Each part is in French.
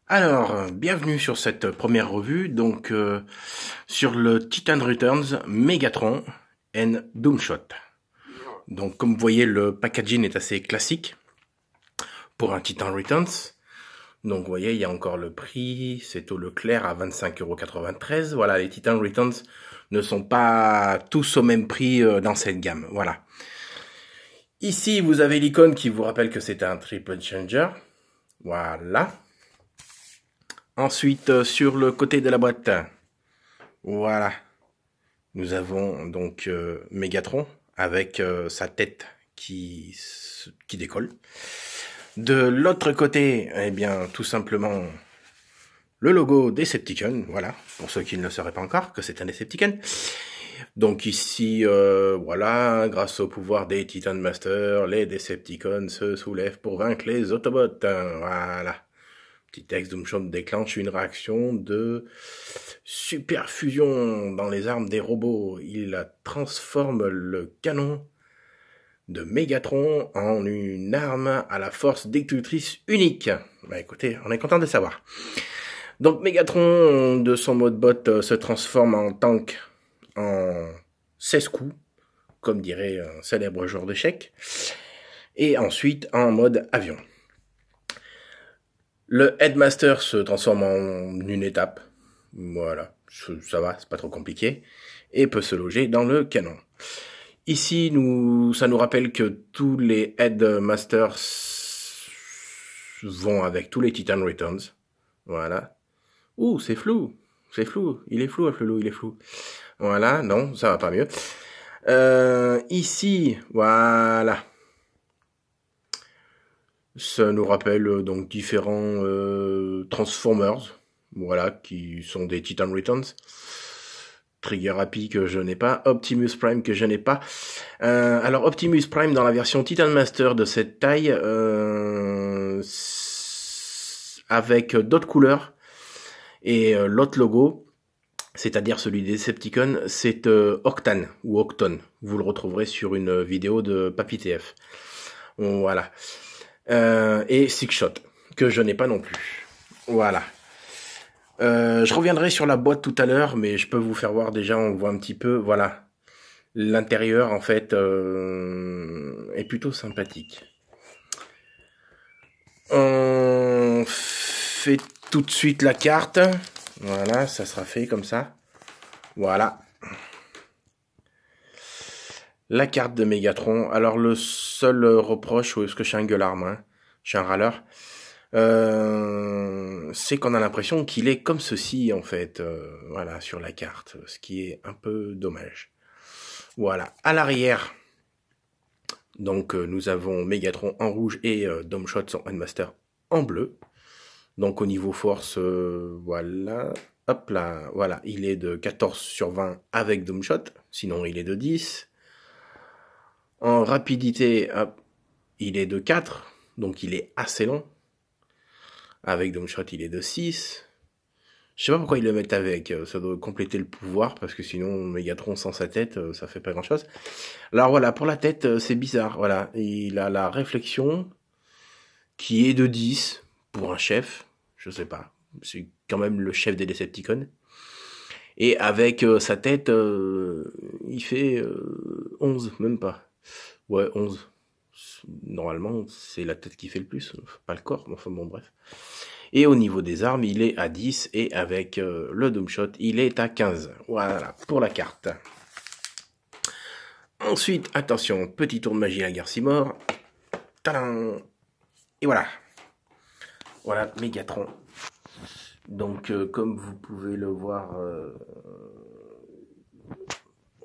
Alors, bienvenue sur cette première revue, donc sur le Titan Returns Megatron and Doomshot. Donc comme vous voyez, le packaging est assez classique pour un Titan Returns. Donc vous voyez, il y a encore le prix, c'est au Leclerc à 25,93 €. Voilà, les Titan Returns ne sont pas tous au même prix dans cette gamme, voilà. Ici, vous avez l'icône qui vous rappelle que c'est un triple changer. Voilà. Ensuite, sur le côté de la boîte, voilà, nous avons donc Megatron avec sa tête qui décolle. De l'autre côté, eh bien, tout simplement, le logo Decepticon, voilà, pour ceux qui ne le sauraient pas encore, que c'est un Decepticon. Donc ici, voilà, grâce au pouvoir des Titan Masters, les Decepticons se soulèvent pour vaincre les Autobots, voilà. Petit texte, Doomshot déclenche une réaction de superfusion dans les armes des robots. Il transforme le canon de Megatron en une arme à la force destructrice unique. Bah écoutez, on est content de savoir. Donc Megatron, de son mode bot, se transforme en tank en 16 coups, comme dirait un célèbre joueur d'échecs, et ensuite en mode avion. Le Headmaster se transforme en une étape, voilà, ça va, c'est pas trop compliqué, et peut se loger dans le canon. Ici, ça nous rappelle que tous les Headmasters vont avec tous les Titan Returns, voilà. Ouh, c'est flou, il est flou, il est flou. Voilà, non, ça va pas mieux. Ici, voilà. Ça nous rappelle donc différents Transformers, voilà, qui sont des Titan Returns. Trigger Happy que je n'ai pas, Optimus Prime que je n'ai pas. Alors Optimus Prime dans la version Titan Master de cette taille, avec d'autres couleurs et l'autre logo, c'est-à-dire celui des Decepticons, c'est Octane ou Octone. Vous le retrouverez sur une vidéo de Papy TF. Voilà. Et Six Shot, que je n'ai pas non plus. Voilà. Je reviendrai sur la boîte tout à l'heure, mais je peux vous faire voir déjà, on voit un petit peu, voilà. L'intérieur, en fait, est plutôt sympathique. On fait tout de suite la carte. Voilà, ça sera fait comme ça. Voilà. La carte de Megatron. Alors le seul reproche, ou est-ce que je suis un gueulard, moi, je suis un râleur, c'est qu'on a l'impression qu'il est comme ceci en fait, voilà, sur la carte, ce qui est un peu dommage. Voilà, à l'arrière, donc nous avons Megatron en rouge et Doomshot son Headmaster en bleu. Donc au niveau force, voilà, hop là, voilà, il est de 14/20 avec Doomshot, sinon il est de 10. En rapidité, hop, il est de 4, donc il est assez long. Avec Doomshot, il est de 6. Je sais pas pourquoi ils le mettent avec, ça doit compléter le pouvoir, parce que sinon, Megatron sans sa tête, ça fait pas grand chose. Alors voilà, pour la tête, c'est bizarre, voilà. Il a la réflexion, qui est de 10, pour un chef, je sais pas. C'est quand même le chef des Decepticons. Et avec sa tête, il fait 11, même pas. Ouais, 11. Normalement, c'est la tête qui fait le plus, pas le corps, mais enfin bon, bref. Et au niveau des armes, il est à 10, et avec le Doomshot, il est à 15. Voilà, pour la carte. Ensuite, attention, petit tour de magie à Garcimore. Tadam! Et voilà. Voilà, Megatron. Donc, comme vous pouvez le voir,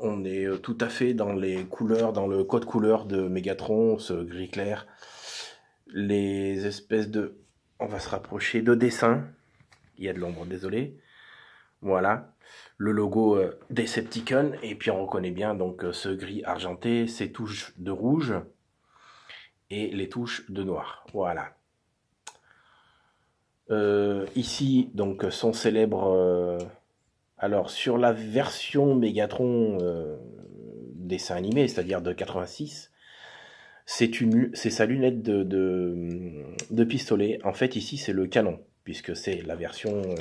on est tout à fait dans les couleurs, dans le code couleur de Megatron, ce gris clair. Les espèces de... On va se rapprocher de dessin. Il y a de l'ombre, désolé. Voilà. Le logo Decepticon. Et puis on reconnaît bien donc ce gris argenté, ces touches de rouge et les touches de noir. Voilà. Ici, donc, son célèbre... alors, sur la version Megatron dessin animé, c'est-à-dire de 86, c'est sa lunette de pistolet. En fait, ici, c'est le canon. puisque c'est la version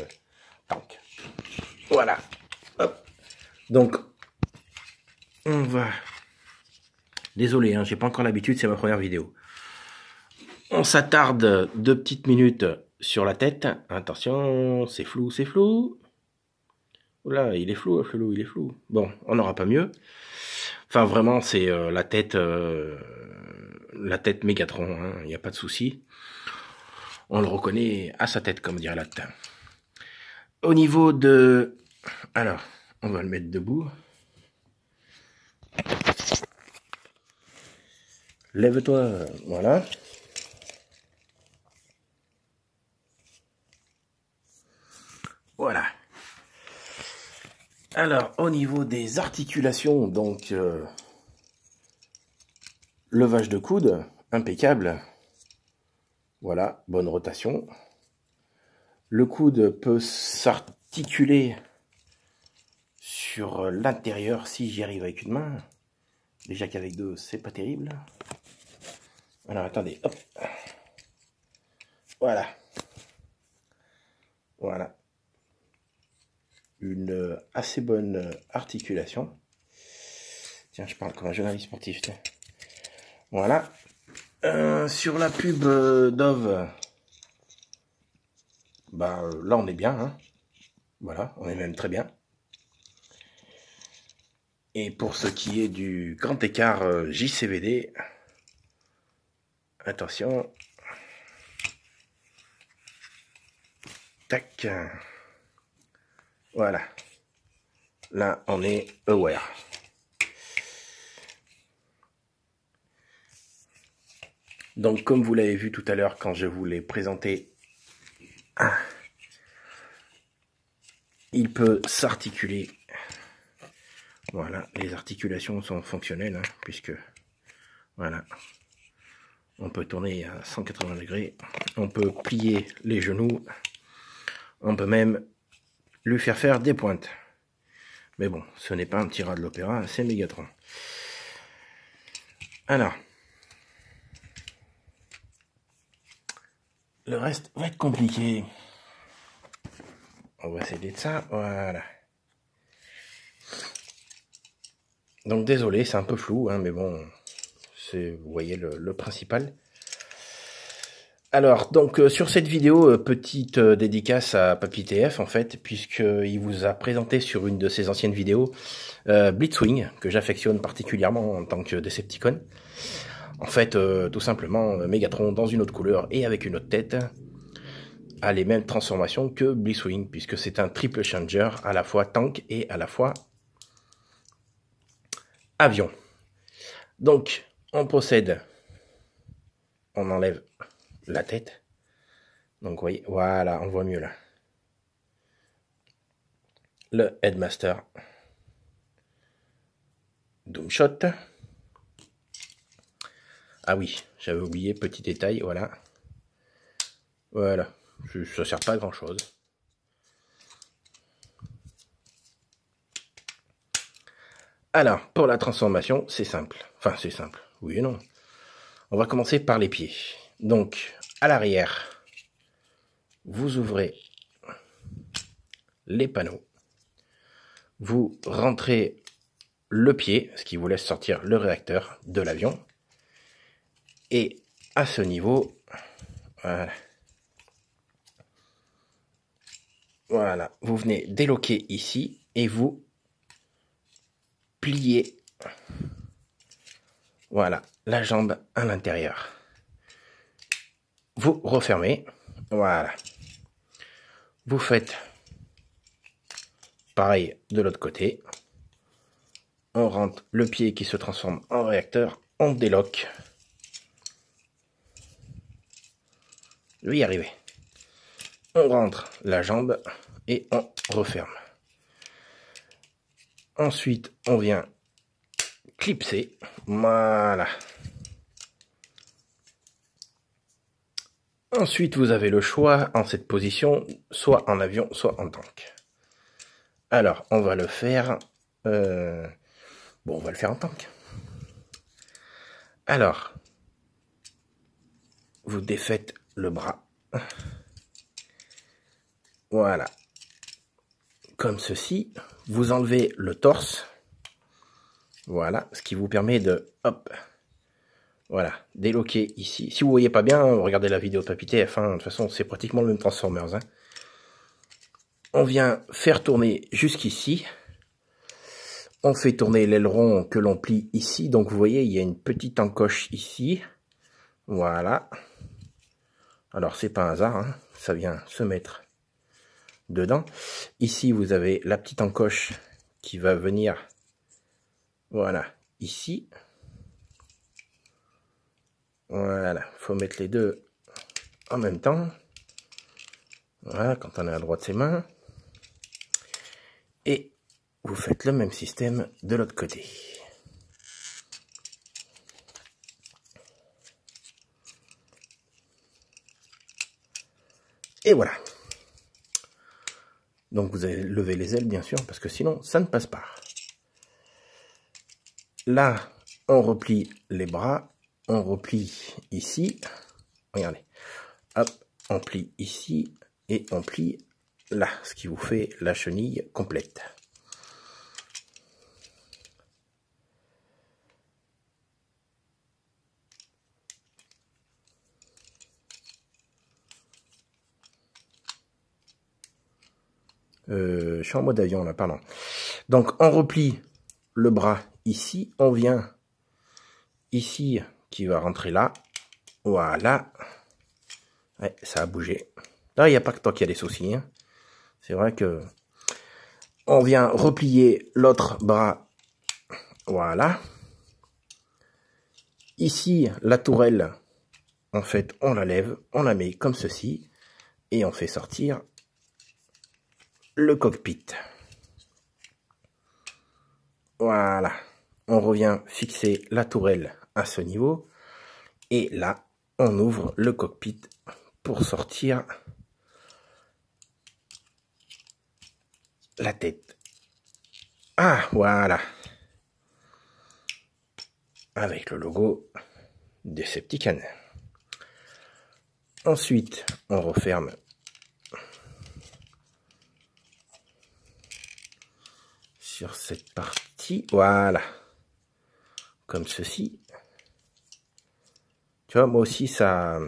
tank. Voilà. Hop. Donc, on va... Désolé, hein, j'ai pas encore l'habitude, c'est ma première vidéo. On s'attarde 2 petites minutes sur la tête. Attention, c'est flou, c'est flou. Oula, il est flou, il est flou. Bon, on n'aura pas mieux. Enfin, vraiment, c'est la tête Mégatron, il n'y a pas de souci. On le reconnaît à sa tête, comme dirait latin. Au niveau de... Alors, on va le mettre debout. Lève-toi, voilà. Voilà. Alors, au niveau des articulations, donc, levage de coude, impeccable. Voilà, bonne rotation. Le coude peut s'articuler sur l'intérieur si j'y arrive avec une main. Déjà qu'avec deux, c'est pas terrible. Alors, attendez, hop. Voilà. Voilà. Une assez bonne articulation. Tiens, je parle comme un journaliste sportif. Tiens. Voilà. Sur la pub Dove, bah là on est bien. Hein. Voilà, on est même très bien. Et pour ce qui est du grand écart JCVD, attention. Tac. Voilà. Là, on est aware. Donc, comme vous l'avez vu tout à l'heure quand je vous l'ai présenté, il peut s'articuler. Voilà, les articulations sont fonctionnelles, hein, puisque, voilà, on peut tourner à 180 degrés, on peut plier les genoux, on peut même lui faire des pointes. Mais bon, ce n'est pas un petit rat de l'opéra, c'est Mégatron. Alors, le reste va être compliqué. On va essayer de ça, voilà. Donc désolé, c'est un peu flou, hein, mais bon, vous voyez le principal. Alors, donc sur cette vidéo, petite dédicace à Papy TF en fait, puisqu'il vous a présenté sur une de ses anciennes vidéos Blitzwing, que j'affectionne particulièrement en tant que Decepticon. En fait, tout simplement, Mégatron dans une autre couleur et avec une autre tête a les mêmes transformations que Blitzwing, puisque c'est un triple changer, à la fois tank et à la fois avion. Donc, on procède, on enlève la tête. Donc, vous voyez, voilà, on voit mieux là. Le Headmaster. Doomshot. Ah oui, j'avais oublié, petit détail, voilà. Voilà, ça sert pas à grand chose. Alors, pour la transformation, c'est simple. Enfin, c'est simple, oui et non. On va commencer par les pieds. Donc, à l'arrière, vous ouvrez les panneaux. Vous rentrez le pied, ce qui vous laisse sortir le réacteur de l'avion. Et à ce niveau, voilà. Voilà, vous venez déloquer ici et vous pliez, voilà, la jambe à l'intérieur. Vous refermez, voilà. Vous faites pareil de l'autre côté. On rentre le pied qui se transforme en réacteur, on déloque. Je vais y arriver. On rentre la jambe et on referme. Ensuite, on vient clipser. Voilà. Ensuite, vous avez le choix en cette position, soit en avion, soit en tank. Alors, on va le faire... Bon, on va le faire en tank. Alors, vous défaites le bras. Voilà. Comme ceci. Vous enlevez le torse. Voilà. Ce qui vous permet de, hop, voilà, déloquer ici. Si vous voyez pas bien, regardez la vidéo de Papy TF. De toute façon, c'est pratiquement le même Transformers. Hein. On vient faire tourner jusqu'ici. On fait tourner l'aileron que l'on plie ici. Donc, vous voyez, il y a une petite encoche ici. Voilà. Alors, c'est pas un hasard. Hein. Ça vient se mettre dedans. Ici, vous avez la petite encoche qui va venir, voilà, ici. Voilà, faut mettre les deux en même temps. Voilà, quand on est à droite de ses mains. Et vous faites le même système de l'autre côté. Et voilà. Donc vous allez lever les ailes, bien sûr, parce que sinon, ça ne passe pas. Là, on replie les bras. On replie ici. Regardez. Hop, on plie ici. Et on plie là, ce qui vous fait la chenille complète. Je suis en mode avion là, pardon. Donc on replie le bras ici, on vient ici qui va rentrer là. Voilà. Ouais, ça a bougé. Là, il n'y a pas que toi qui a des soucis. Hein. C'est vrai que on vient replier l'autre bras. Voilà. Ici, la tourelle, en fait, on la lève, on la met comme ceci et on fait sortir le cockpit. Voilà. On revient fixer la tourelle à ce niveau. Et là, on ouvre le cockpit pour sortir la tête. Ah, voilà. Avec le logo Decepticon. Ensuite, on referme sur cette partie. Voilà. Comme ceci. Tu vois, moi aussi, ça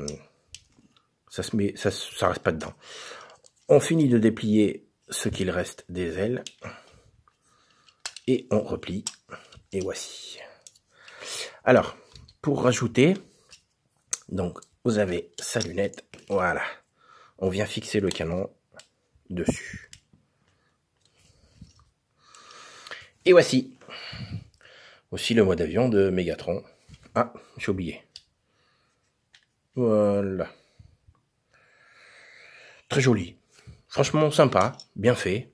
se met, ça reste pas dedans. On finit de déplier ce qu'il reste des ailes. Et on replie. Et voici. Alors, pour rajouter, donc, vous avez sa lunette. Voilà. On vient fixer le canon dessus. Et voici. Aussi le mode avion de Megatron. Ah, j'ai oublié. Voilà. Très joli. Franchement sympa, bien fait.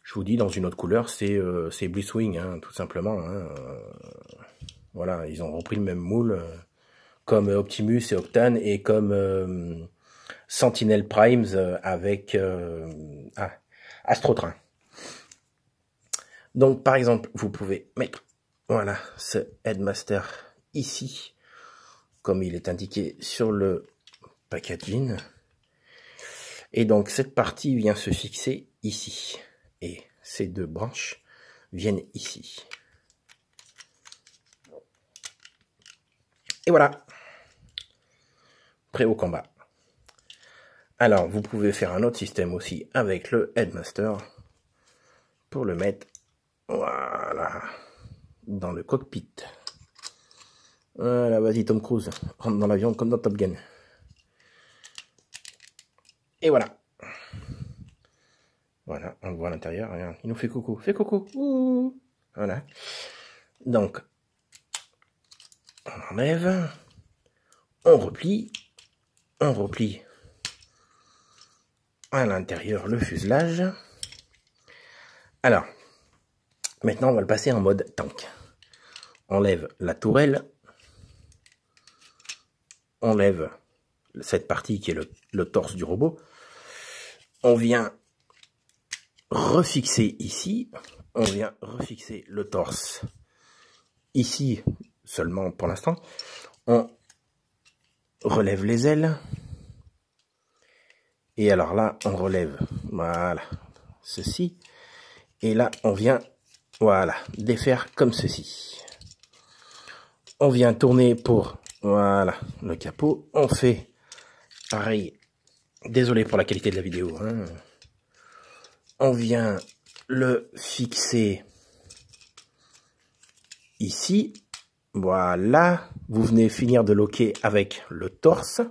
Je vous dis, dans une autre couleur, c'est Blitzwing, hein, tout simplement. Hein. Voilà, ils ont repris le même moule, comme Optimus et Octane, et comme Sentinel Primes avec Astrotrain. Donc, par exemple, vous pouvez mettre, voilà, ce Headmaster ici, comme il est indiqué sur le packaging. Et donc, cette partie vient se fixer ici. Et ces deux branches viennent ici. Et voilà. Prêt au combat. Alors, vous pouvez faire un autre système aussi avec le Headmaster pour le mettre, voilà, dans le cockpit. Voilà, vas-y Tom Cruise, rentre dans l'avion comme dans Top Gun. Et voilà. Voilà, on le voit à l'intérieur, regarde, il nous fait coucou. Fais coucou. Ouh. Voilà. Donc, on enlève, on replie à l'intérieur le fuselage. Alors, maintenant on va le passer en mode tank. On lève la tourelle, on lève cette partie qui est le torse du robot, on vient refixer ici, on vient refixer le torse ici seulement pour l'instant, on relève les ailes Et alors là, on relève, voilà, ceci. Et là, on vient, voilà, défaire comme ceci. On vient tourner pour, voilà, le capot. On fait pareil. Désolé pour la qualité de la vidéo, hein. On vient le fixer ici. Voilà. Vous venez finir de loquer avec le torse.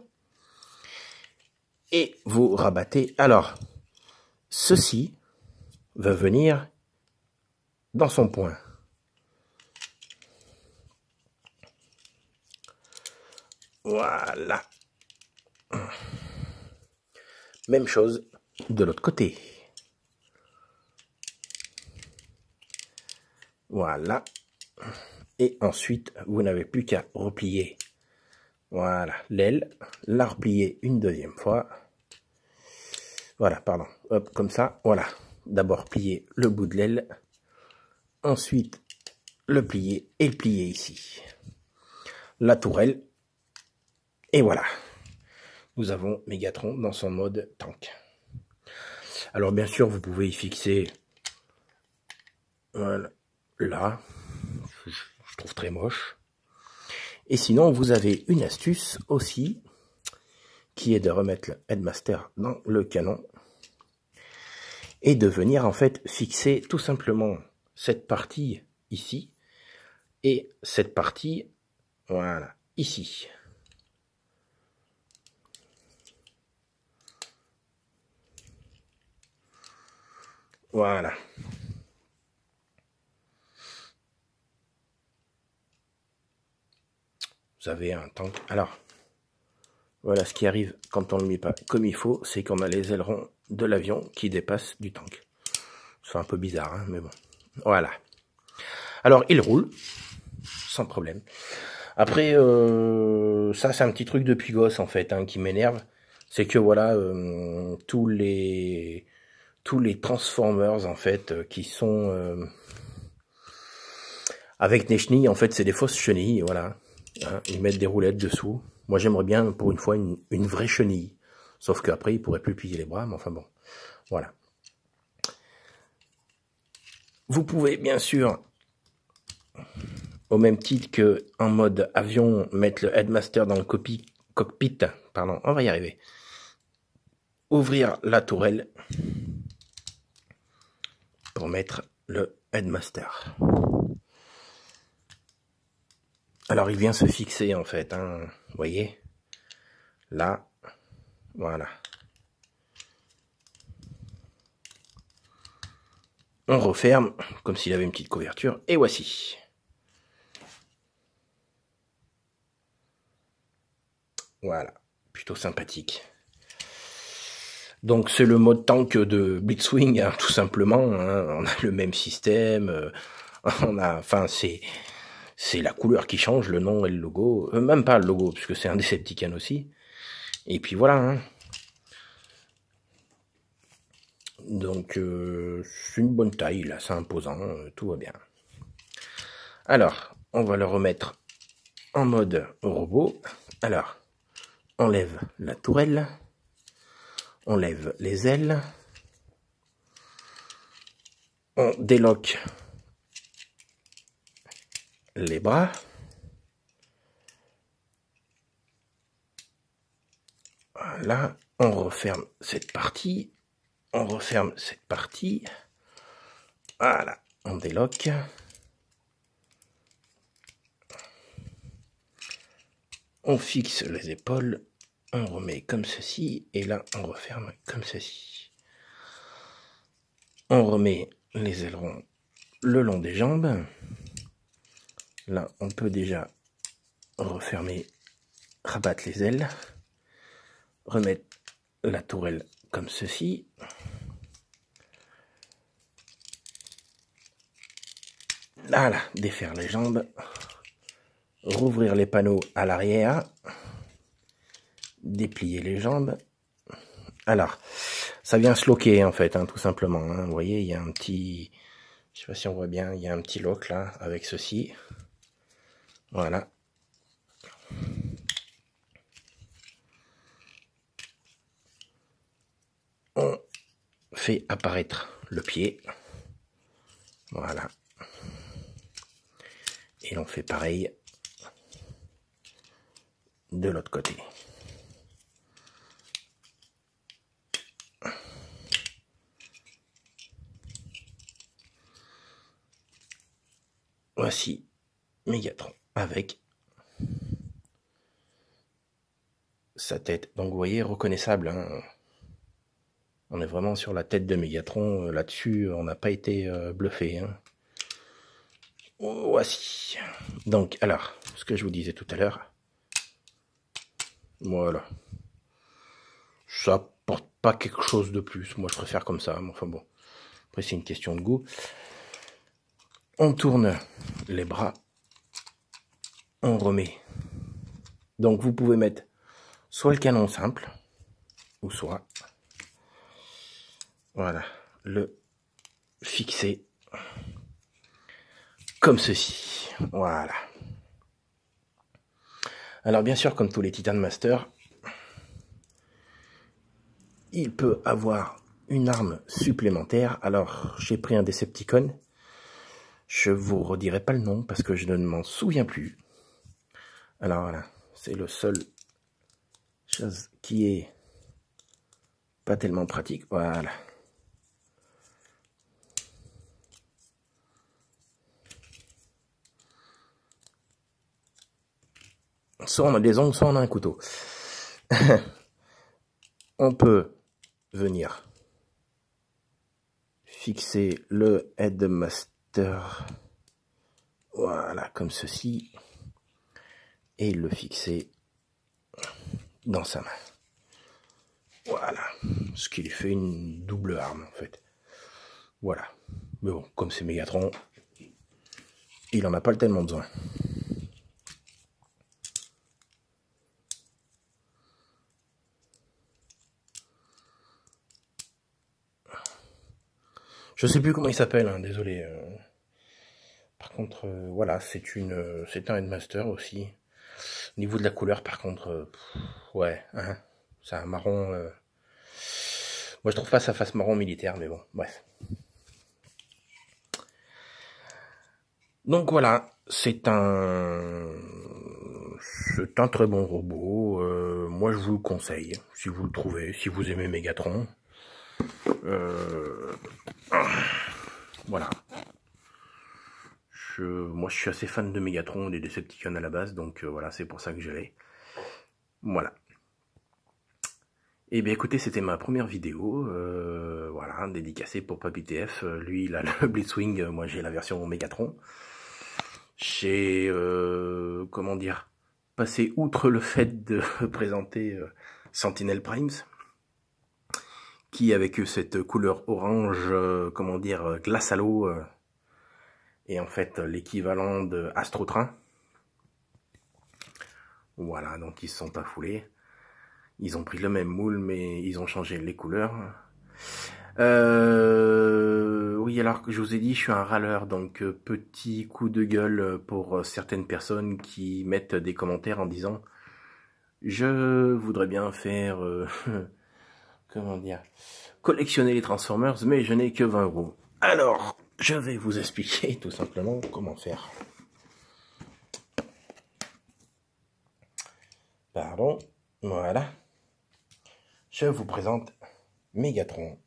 Et vous rabattez. Alors, ceci va venir dans son point. Voilà. Même chose de l'autre côté. Voilà. Et ensuite, vous n'avez plus qu'à replier. Voilà, l'aile. La replier une deuxième fois. Voilà, pardon. Hop, comme ça. Voilà. D'abord plier le bout de l'aile. Ensuite, le plier et le plier ici. La tourelle. Et voilà. Nous avons Megatron dans son mode tank. Alors bien sûr, vous pouvez y fixer voilà, là, je trouve très moche. Et sinon, vous avez une astuce aussi, qui est de remettre le Headmaster dans le canon et de venir en fait fixer tout simplement cette partie ici et cette partie, voilà, ici. Voilà. Vous avez un tank. Alors, voilà ce qui arrive quand on ne le met pas comme il faut, c'est qu'on a les ailerons de l'avion qui dépassent du tank. C'est un peu bizarre, hein, mais bon. Voilà. Alors, il roule, sans problème. Après, ça c'est un petit truc depuis gosse en fait, hein, qui m'énerve. C'est que voilà, tous les Transformers en fait, qui sont avec des chenilles, en fait c'est des fausses chenilles, voilà. Hein, ils mettent des roulettes dessous. Moi j'aimerais bien pour une fois une vraie chenille. Sauf qu'après ils pourraient plus plier les bras, mais enfin bon. Voilà. Vous pouvez bien sûr, au même titre que en mode avion, mettre le Headmaster dans le cockpit, pardon, on va y arriver. Ouvrir la tourelle pour mettre le Headmaster. Alors il vient se fixer en fait, hein, vous voyez, là, voilà. On referme, comme s'il avait une petite couverture, et voici. Voilà, plutôt sympathique. Donc c'est le mode tank de Blitzwing, hein, tout simplement, hein. On a le même système, on a, enfin c'est la couleur qui change, le nom et le logo, même pas le logo, puisque c'est un Decepticon aussi. Et puis voilà, hein. Donc c'est une bonne taille, là, c'est imposant, tout va bien. Alors, on va le remettre en mode robot. Alors, on lève la tourelle, on lève les ailes, on déloque les bras, voilà, on referme cette partie, on referme cette partie, voilà, on déloque, on fixe les épaules, on remet comme ceci, et là on referme comme ceci. On remet les ailerons le long des jambes. Là, on peut déjà refermer, rabattre les ailes, remettre la tourelle comme ceci. Là, défaire les jambes, rouvrir les panneaux à l'arrière, déplier les jambes. Alors, ça vient se loquer en fait, hein, tout simplement. Hein. Vous voyez, il y a un petit, je sais pas si on voit bien, il y a un petit lock là avec ceci. Voilà. fait apparaître le pied. Voilà. Et on fait pareil de l'autre côté. Voici Mégatron avec sa tête. Donc vous voyez, reconnaissable. Hein. On est vraiment sur la tête de Mégatron. Là-dessus, on n'a pas été bluffé. Hein. Voici. Donc, alors, ce que je vous disais tout à l'heure. Voilà. Ça apporte pas quelque chose de plus. Moi, je préfère comme ça. Mais enfin bon. Après, c'est une question de goût. On tourne les bras. On remet. Donc, vous pouvez mettre soit le canon simple, ou soit, voilà, le fixer comme ceci. Voilà. Alors, bien sûr, comme tous les Titan Master, il peut avoir une arme supplémentaire. Alors, j'ai pris un Decepticon. Je vous redirai pas le nom parce que je ne m'en souviens plus. Alors voilà, c'est le seul chose qui est pas tellement pratique. Voilà. Soit on a des ongles, soit on a un couteau. On peut venir fixer le Headmaster, voilà, comme ceci, et le fixer dans sa main. Voilà, ce qui lui fait une double arme en fait. Voilà, mais bon, comme c'est Mégatron, il en a pas tellement besoin. Je sais plus comment il s'appelle, hein, désolé. Par contre, voilà, c'est un Headmaster aussi. Au niveau de la couleur, par contre, ouais, hein, c'est un marron. Moi, je trouve pas sa face marron militaire, mais bon, bref. Donc voilà, c'est un très bon robot. Moi, je vous le conseille, si vous le trouvez, si vous aimez Mégatron. Voilà. Moi, je suis assez fan de Mégatron, des Decepticons à la base, donc voilà, c'est pour ça que je l'ai. Voilà. Et bien écoutez, c'était ma première vidéo, voilà, dédicacée pour Papy TF. Lui, il a le Blitzwing, moi j'ai la version Mégatron. J'ai, comment dire, passé outre le fait de présenter Sentinel Primes, qui avec cette couleur orange, comment dire, glace à l'eau, est en fait l'équivalent de Astrotrain. Voilà, donc ils se sont pas foulés. Ils ont pris le même moule, mais ils ont changé les couleurs. Oui, alors que je vous ai dit, je suis un râleur, donc petit coup de gueule pour certaines personnes qui mettent des commentaires en disant « Je voudrais bien faire, comment dire, collectionner les Transformers, mais je n'ai que 20 €. » Alors, je vais vous expliquer tout simplement comment faire. Pardon, voilà. Je vous présente Mégatron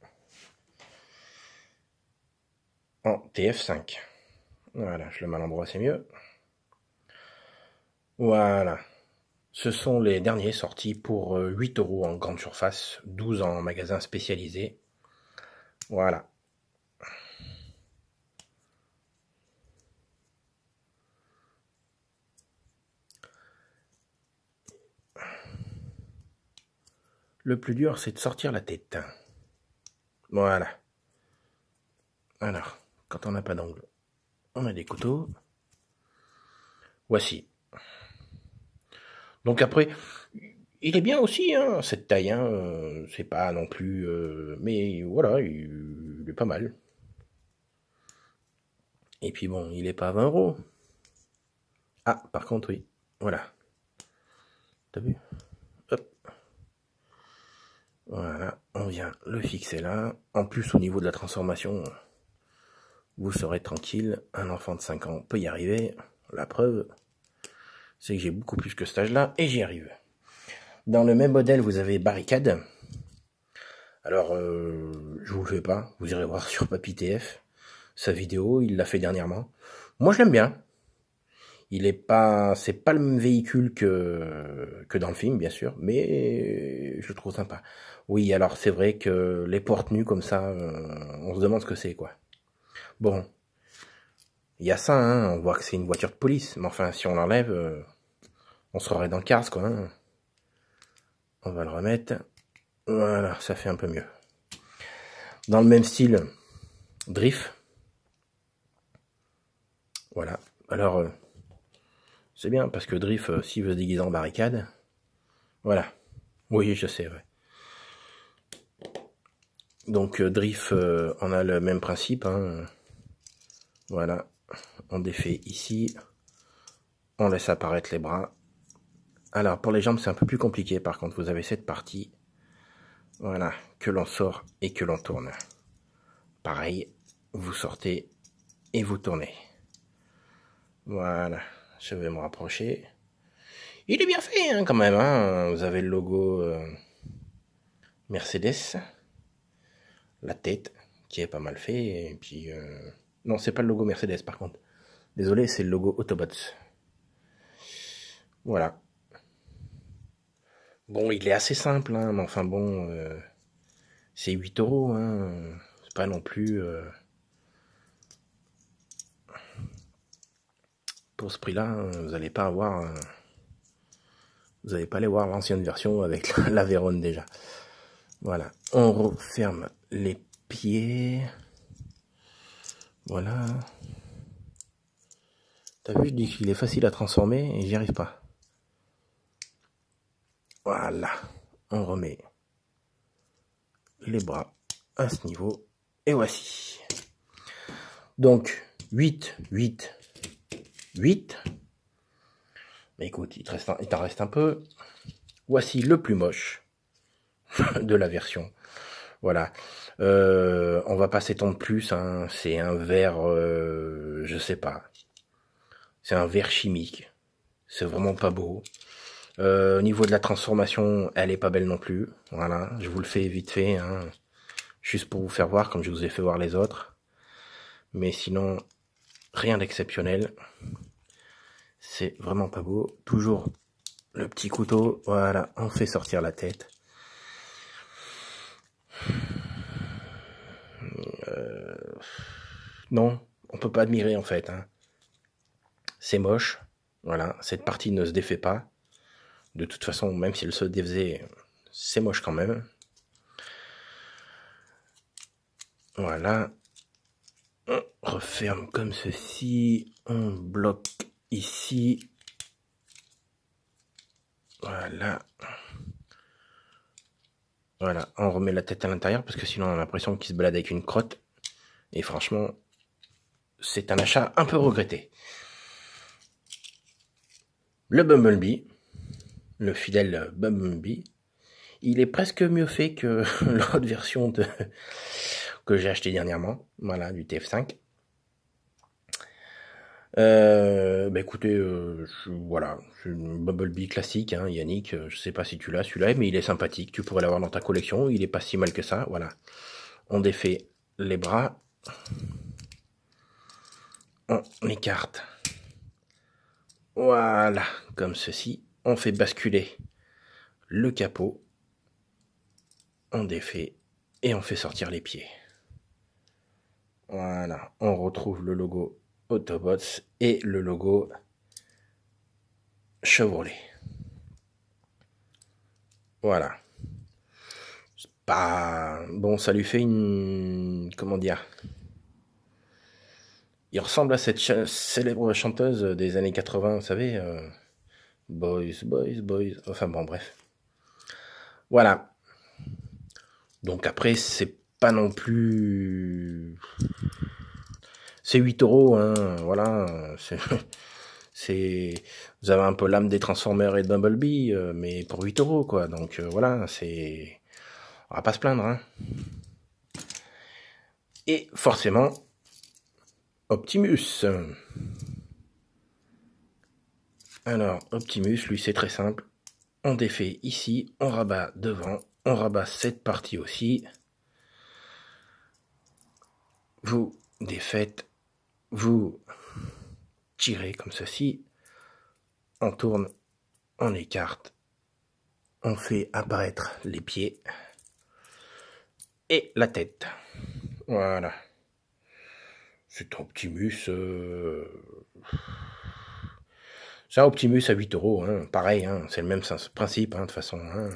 en TF5. Voilà, je le mets à l'endroit, c'est mieux. Voilà. Ce sont les derniers sortis pour 8 € en grande surface, 12 en magasin spécialisé. Voilà. Le plus dur, c'est de sortir la tête. Voilà. Alors, quand on n'a pas d'angle, on a des couteaux. Voici. Donc après, il est bien aussi, hein, cette taille. Hein, c'est pas non plus... mais voilà, il est pas mal. Et puis bon, il est pas à 20 €. Ah, par contre, oui. Voilà. T'as vu? Hop. Voilà, on vient le fixer là. En plus, au niveau de la transformation, vous serez tranquille. Un enfant de 5 ans peut y arriver. La preuve, c'est que j'ai beaucoup plus que cet âge-là et j'y arrive. Dans le même modèle, vous avez Barricade. Alors, je vous le fais pas. Vous irez voir sur Papy TF. Sa vidéo, il l'a fait dernièrement. Moi, je l'aime bien. C'est pas le même véhicule que dans le film, bien sûr, mais je le trouve sympa. Oui, alors c'est vrai que les portes nues comme ça, on se demande ce que c'est, quoi. Bon, il y a ça, hein, on voit que c'est une voiture de police, mais enfin, si on l'enlève, on se croirait dans le Cars, quoi. Hein. On va le remettre. Voilà, ça fait un peu mieux. Dans le même style, Drift. Voilà, alors... c'est bien, parce que Drift, s'il veut se déguiser en Barricade, voilà. Oui, je sais, ouais. Donc, Drift, on a le même principe, hein. Voilà. On défait ici. On laisse apparaître les bras. Alors, pour les jambes, c'est un peu plus compliqué, par contre. Vous avez cette partie, voilà, que l'on sort et que l'on tourne. Pareil, vous sortez et vous tournez. Voilà. Je vais me rapprocher. Il est bien fait, hein, quand même. Hein. Vous avez le logo Mercedes. La tête, qui est pas mal fait. Et puis... non, c'est pas le logo Mercedes, par contre. Désolé, c'est le logo Autobots. Voilà. Bon, il est assez simple, hein, mais enfin bon... c'est 8 €, hein. C'est pas non plus... pour ce prix-là, vous n'allez pas avoir... vous n'allez pas aller voir l'ancienne version avec la Vérone déjà. Voilà. On referme les pieds. Voilà. T'as vu, je dis qu'il est facile à transformer et j'y arrive pas. Voilà. On remet les bras à ce niveau. Et voici. Donc, 8, 8, 8. Mais écoute, il t'en reste un peu. Voici le plus moche de la version. Voilà. On va pas s'étendre plus. Hein. C'est un verre, je sais pas. C'est un verre chimique. C'est vraiment pas beau. Au niveau de la transformation, elle est pas belle non plus. Voilà. Je vous le fais vite fait. Hein. Juste pour vous faire voir, comme je vous ai fait voir les autres. Mais sinon, rien d'exceptionnel. C'est vraiment pas beau. Toujours le petit couteau. Voilà. On fait sortir la tête. Non, on peut pas admirer en fait. Hein. C'est moche. Voilà, cette partie ne se défait pas. De toute façon, même si elle se défaisait, c'est moche quand même. Voilà. On referme comme ceci. On bloque ici. Voilà. Voilà, on remet la tête à l'intérieur parce que sinon on a l'impression qu'il se balade avec une crotte. Et franchement, c'est un achat un peu regretté. Le Bumblebee, le fidèle Bumblebee, il est presque mieux fait que l'autre version que j'ai acheté dernièrement, voilà, du TF5. Bah écoutez, voilà, c'est une Bumblebee classique, hein, Yannick, je sais pas si tu l'as, celui-là, mais il est sympathique, tu pourrais l'avoir dans ta collection, il est pas si mal que ça, voilà. On défait les bras, on écarte, voilà, comme ceci, on fait basculer le capot, on défait et on fait sortir les pieds. Voilà, on retrouve le logo Autobots et le logo Chevrolet. Voilà. C'est pas... Bon, ça lui fait une... Comment dire? Il ressemble à cette célèbre chanteuse des années 80, vous savez. Boys, boys, boys. Enfin bon, bref. Voilà. Donc après, c'est pas non plus... C'est 8 €, hein, voilà. Vous avez un peu l'âme des Transformers et de Bumblebee, mais pour 8 €, quoi. Donc voilà, c'est... On va pas se plaindre, hein. Et forcément, Optimus. Alors, Optimus, lui, c'est très simple. On défait ici, on rabat devant, on rabat cette partie aussi. Vous défaites, vous tirez comme ceci. On tourne, on écarte, on fait apparaître les pieds et la tête. Voilà. C'est Optimus. C'est un Optimus à 8 €. Hein. Pareil, hein, c'est le même principe, hein, de toute façon. Hein.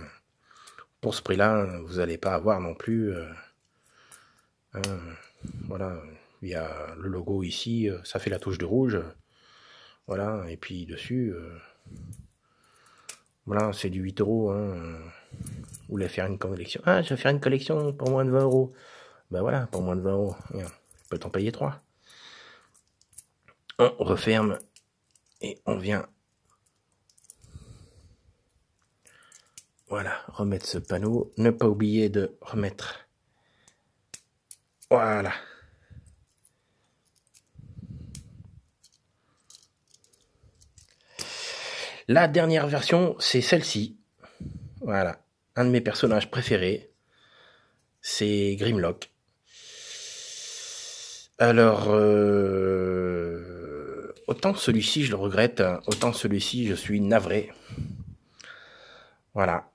Pour ce prix-là, vous n'allez pas avoir non plus... voilà, il y a le logo ici, ça fait la touche de rouge. Voilà, et puis dessus... voilà, c'est du 8 €. Hein. Vous voulez faire une collection? Ah, je vais faire une collection pour moins de 20 €. Ben voilà, pour moins de 20 €. Je peux t'en payer 3. On referme et on vient... Voilà, remettre ce panneau. Ne pas oublier de remettre... Voilà. La dernière version, c'est celle-ci. Voilà. Un de mes personnages préférés, c'est Grimlock. Alors, autant celui-ci, je le regrette, autant celui-ci, je suis navré. Voilà.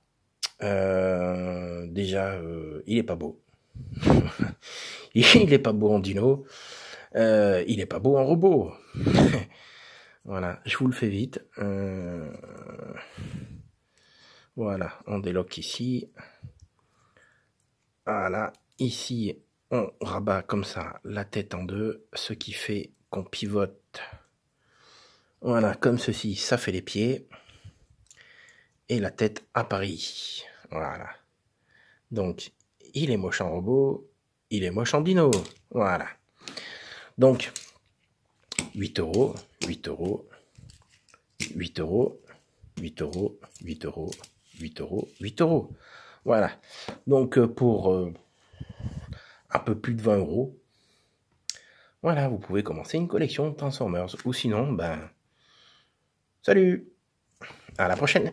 Déjà, il est pas beau. Il est pas beau en dino. Il est pas beau en robot. Voilà, je vous le fais vite. Voilà, on déloque ici. Voilà, ici, on rabat comme ça la tête en deux, ce qui fait qu'on pivote. Voilà, comme ceci, ça fait les pieds. Et la tête apparaît. Voilà. Donc, il est moche en robot, il est moche en dino. Voilà. Donc, 8 €, 8 €, 8 €, 8 €, 8 €, 8 €, 8 €. Voilà. Donc, pour un peu plus de 20 €, voilà, vous pouvez commencer une collection Transformers. Ou sinon, ben, salut, à la prochaine.